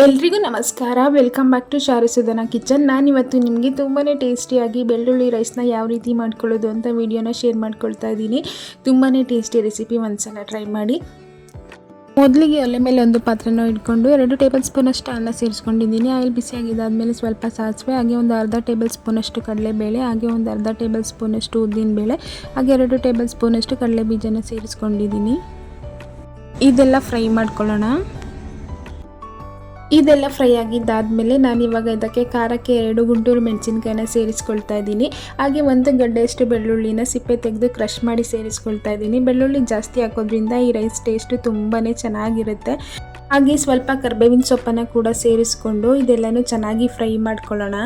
ಎಲ್ರಿಗೂ ನಮಸ್ಕಾರ. Welcome back to Sharusudhana kitchen. ನಾನಿವತ್ತು ನಿಮಗೆ ತುಂಬಾ ಟೇಸ್ಟಿಯಾಗಿ ಬೆಳ್ಳುಳ್ಳಿ ರೈಸ್ನ ಯಾವ ರೀತಿ ಮಾಡ್ಕೊಳ್ಳೋದು ಅಂತ ವಿಡಿಯೋನ ಶೇರ್ ಮಾಡ್ಕೊಳ್ತಾ ಇದ್ದೀನಿ. ತುಂಬಾ ಟೇಸ್ಟಿ ರೆಸಿಪಿ, ಒಂದ್ಸಲ ಟ್ರೈ ಮಾಡಿ. ಮೊದಲಿಗೆ ಒಲೆ ಮೇಲೆ ಒಂದು ಪಾತ್ರೆನ ಇಟ್ಕೊಂಡು 2 ಟೇಬಲ್ ಸ್ಪೂನಷ್ಟು ಅನ್ನ ಸೇರಿಸ್ಕೊಂಡಿದ್ದೀನಿ. ಆಯಿಲ್ ಬಿಸಿಯಾಗಿದ್ದಾದಮೇಲೆ ಸ್ವಲ್ಪ ಸಾಸಿವೆ, ಹಾಗೆ ಒಂದು ಅರ್ಧ ಟೇಬಲ್ ಸ್ಪೂನಷ್ಟು ಕಡಲೆಬೇಳೆ, ಹಾಗೆ ಒಂದು ಅರ್ಧ ಟೇಬಲ್ ಸ್ಪೂನಷ್ಟು ಉದ್ದಿನಬೇಳೆ, ಹಾಗೆ 2 ಟೇಬಲ್ ಸ್ಪೂನಷ್ಟು ಕಡಲೆ ಬೀಜನ ಸೇರಿಸ್ಕೊಂಡಿದ್ದೀನಿ. ಇದೆಲ್ಲ ಫ್ರೈ ಮಾಡ್ಕೊಳ್ಳೋಣ. ಇದೆಲ್ಲ ಫ್ರೈ ಆಗಿದ್ದಾದಮೇಲೆ ನಾನಿವಾಗ ಇದಕ್ಕೆ ಖಾರಕ್ಕೆ 2 ಗುಂಟೂರು ಮೆಣಸಿನ್ಕಾಯಿನ ಸೇರಿಸ್ಕೊಳ್ತಾ ಇದ್ದೀನಿ. ಹಾಗೆ 1 ಗಡ್ಡೆಯಷ್ಟು ಬೆಳ್ಳುಳ್ಳಿನ ಸಿಪ್ಪೆ ತೆಗೆದು ಕ್ರಷ್ ಮಾಡಿ ಸೇರಿಸ್ಕೊಳ್ತಾ ಇದ್ದೀನಿ. ಬೆಳ್ಳುಳ್ಳಿ ಜಾಸ್ತಿ ಹಾಕೋದ್ರಿಂದ ಈ ರೈಸ್ ಟೇಸ್ಟು ತುಂಬಾ ಚೆನ್ನಾಗಿರುತ್ತೆ. ಹಾಗೆ ಸ್ವಲ್ಪ ಕರಿಬೇವಿನ ಸೊಪ್ಪನ್ನು ಕೂಡ ಸೇರಿಸ್ಕೊಂಡು ಇದೆಲ್ಲನೂ ಚೆನ್ನಾಗಿ ಫ್ರೈ ಮಾಡ್ಕೊಳ್ಳೋಣ.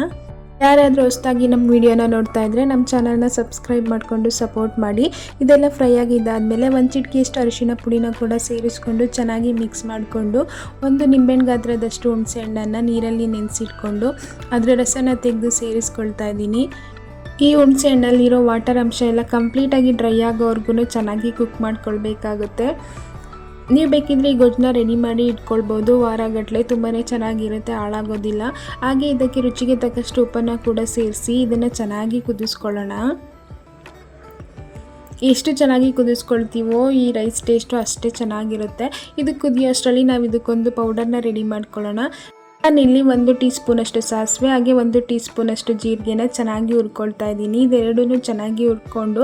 ಯಾರಾದರೂ ಹೊಸದಾಗಿ ನಮ್ಮ ವಿಡಿಯೋನ ನೋಡ್ತಾ ಇದ್ದರೆ ನಮ್ಮ ಚಾನಲ್ನ ಸಬ್ಸ್ಕ್ರೈಬ್ ಮಾಡಿಕೊಂಡು ಸಪೋರ್ಟ್ ಮಾಡಿ. ಇದೆಲ್ಲ ಫ್ರೈ ಆಗಿದ್ದಾದಮೇಲೆ 1 ಚಿಟಿಕೆಯಷ್ಟು ಅರಿಶಿಣ ಪುಡಿನ ಕೂಡ ಸೇರಿಸ್ಕೊಂಡು ಚೆನ್ನಾಗಿ ಮಿಕ್ಸ್ ಮಾಡಿಕೊಂಡು 1 ನಿಂಬೆಹಣ್ಣು ಗಾತ್ರದಷ್ಟು ಹುಣಸೆ ಹಣ್ಣನ್ನು ನೀರಲ್ಲಿ ನೆನೆಸಿಟ್ಕೊಂಡು ಅದರ ರಸನ ತೆಗೆದು ಸೇರಿಸ್ಕೊಳ್ತಾ ಇದ್ದೀನಿ. ಈ ಹುಣಸೆ ಹಣ್ಣಲ್ಲಿರೋ ವಾಟರ್ ಅಂಶ ಎಲ್ಲ ಕಂಪ್ಲೀಟಾಗಿ ಡ್ರೈ ಆಗೋವರೆಗೂ ಚೆನ್ನಾಗಿ ಕುಕ್ ಮಾಡ್ಕೊಳ್ಬೇಕಾಗುತ್ತೆ. ನೀವು ಬೇಕಿದ್ರೆ ಈ ಗೊಜ್ಜನ್ನ ರೆಡಿ ಮಾಡಿ ಇಟ್ಕೊಳ್ಬೋದು. ವಾರಗಟ್ಟಲೆ ತುಂಬಾ ಚೆನ್ನಾಗಿರುತ್ತೆ, ಹಾಳಾಗೋದಿಲ್ಲ. ಹಾಗೆ ಇದಕ್ಕೆ ರುಚಿಗೆ ತಕ್ಕಷ್ಟು ಉಪ್ಪನ್ನು ಕೂಡ ಸೇರಿಸಿ ಇದನ್ನು ಚೆನ್ನಾಗಿ ಕುದಿಸ್ಕೊಳ್ಳೋಣ. ಎಷ್ಟು ಚೆನ್ನಾಗಿ ಕುದಿಸ್ಕೊಳ್ತೀವೋ ಈ ರೈಸ್ ಟೇಸ್ಟು ಅಷ್ಟೇ ಚೆನ್ನಾಗಿರುತ್ತೆ. ಇದು ಕುದಿಯೋಷ್ಟರಲ್ಲಿ ನಾವು ಇದಕ್ಕೊಂದು ಪೌಡರ್ನ ರೆಡಿ ಮಾಡ್ಕೊಳ್ಳೋಣ. ನಾನಿಲ್ಲಿ 1 ಟೀ ಸ್ಪೂನಷ್ಟು ಸಾಸಿವೆ, ಹಾಗೆ 1 ಟೀ ಸ್ಪೂನಷ್ಟು ಜೀರಿಗೆನ ಚೆನ್ನಾಗಿ ಹುರ್ಕೊಳ್ತಾ ಇದ್ದೀನಿ. ಇದೆರಡೂ ಚೆನ್ನಾಗಿ ಹುರ್ಕೊಂಡು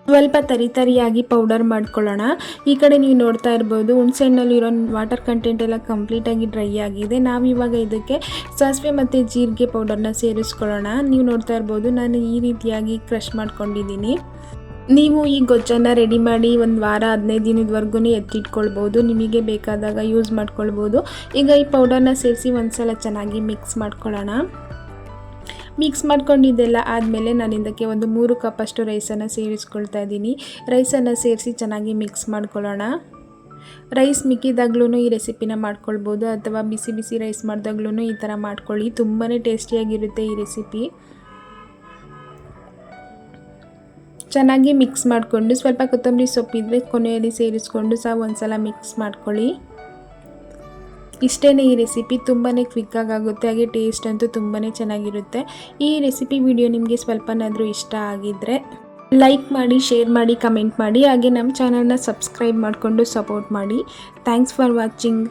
ಸ್ವಲ್ಪ ತರಿಯಾಗಿ ಪೌಡರ್ ಮಾಡ್ಕೊಳ್ಳೋಣ. ಈ ಕಡೆ ನೀವು ನೋಡ್ತಾ ಇರ್ಬೋದು ಹುಣಸೆಹಣ್ಣಲ್ಲಿರೋ ವಾಟರ್ ಕಂಟೆಂಟ್ ಎಲ್ಲ ಕಂಪ್ಲೀಟಾಗಿ ಡ್ರೈ ಆಗಿದೆ. ನಾವಿವಾಗ ಇದಕ್ಕೆ ಸಾಸಿವೆ ಮತ್ತು ಜೀರಿಗೆ ಪೌಡರ್ನ ಸೇರಿಸ್ಕೊಳ್ಳೋಣ. ನೀವು ನೋಡ್ತಾ ಇರ್ಬೋದು ನಾನು ಈ ರೀತಿಯಾಗಿ ಕ್ರಷ್ ಮಾಡ್ಕೊಂಡಿದ್ದೀನಿ. ನೀವು ಈ ಗೊಜ್ಜನ್ನು ರೆಡಿ ಮಾಡಿ 1 ವಾರ 15 ದಿನದವರೆಗೂ ಎತ್ತಿಟ್ಕೊಳ್ಬೋದು. ನಿಮಗೆ ಬೇಕಾದಾಗ ಯೂಸ್ ಮಾಡ್ಕೊಳ್ಬೋದು. ಈಗ ಈ ಪೌಡರ್ನ ಸೇರಿಸಿ ಒಂದ್ಸಲ ಚೆನ್ನಾಗಿ ಮಿಕ್ಸ್ ಮಾಡ್ಕೊಳ್ಳೋಣ. ಮಿಕ್ಸ್ ಮಾಡ್ಕೊಂಡಿದ್ದೆಲ್ಲ ಆದಮೇಲೆ ನಾನು ಇದಕ್ಕೆ ಒಂದು 3 ಕಪ್ಪಷ್ಟು ರೈಸನ್ನು ಸೇರಿಸ್ಕೊಳ್ತಾ ಇದ್ದೀನಿ. ರೈಸನ್ನು ಸೇರಿಸಿ ಚೆನ್ನಾಗಿ ಮಿಕ್ಸ್ ಮಾಡ್ಕೊಳ್ಳೋಣ. ರೈಸ್ ಮಿಕ್ಕಿದಾಗ್ಲೂ ಈ ರೆಸಿಪಿನ ಮಾಡ್ಕೊಳ್ಬೋದು, ಅಥವಾ ಬಿಸಿ ಬಿಸಿ ರೈಸ್ ಮಾಡಿದಾಗ್ಲೂ ಈ ಥರ ಮಾಡ್ಕೊಳ್ಳಿ. ತುಂಬಾ ಟೇಸ್ಟಿಯಾಗಿರುತ್ತೆ ಈ ರೆಸಿಪಿ. ಚೆನ್ನಾಗಿ ಮಿಕ್ಸ್ ಮಾಡಿಕೊಂಡು ಸ್ವಲ್ಪ ಕೊತ್ತಂಬರಿ ಸೊಪ್ಪಿದ್ರೆ ಕೊನೆಯಲ್ಲಿ ಸೇರಿಸ್ಕೊಂಡು ಸಹ ಒಂದ್ಸಲ ಮಿಕ್ಸ್ ಮಾಡ್ಕೊಳ್ಳಿ. ಇಷ್ಟೇ ಈ ರೆಸಿಪಿ. ತುಂಬಾ ಕ್ವಿಕ್ಕಾಗುತ್ತೆ, ಹಾಗೆ ಟೇಸ್ಟ್ ಅಂತೂ ತುಂಬಾ ಚೆನ್ನಾಗಿರುತ್ತೆ. ಈ ರೆಸಿಪಿ ವಿಡಿಯೋ ನಿಮಗೆ ಸ್ವಲ್ಪನಾದರೂ ಇಷ್ಟ ಆಗಿದ್ದರೆ ಲೈಕ್ ಮಾಡಿ, ಶೇರ್ ಮಾಡಿ, ಕಮೆಂಟ್ ಮಾಡಿ. ಹಾಗೆ ನಮ್ಮ ಚಾನಲ್ನ ಸಬ್ಸ್ಕ್ರೈಬ್ ಮಾಡಿಕೊಂಡು ಸಪೋರ್ಟ್ ಮಾಡಿ. Thanks for watching.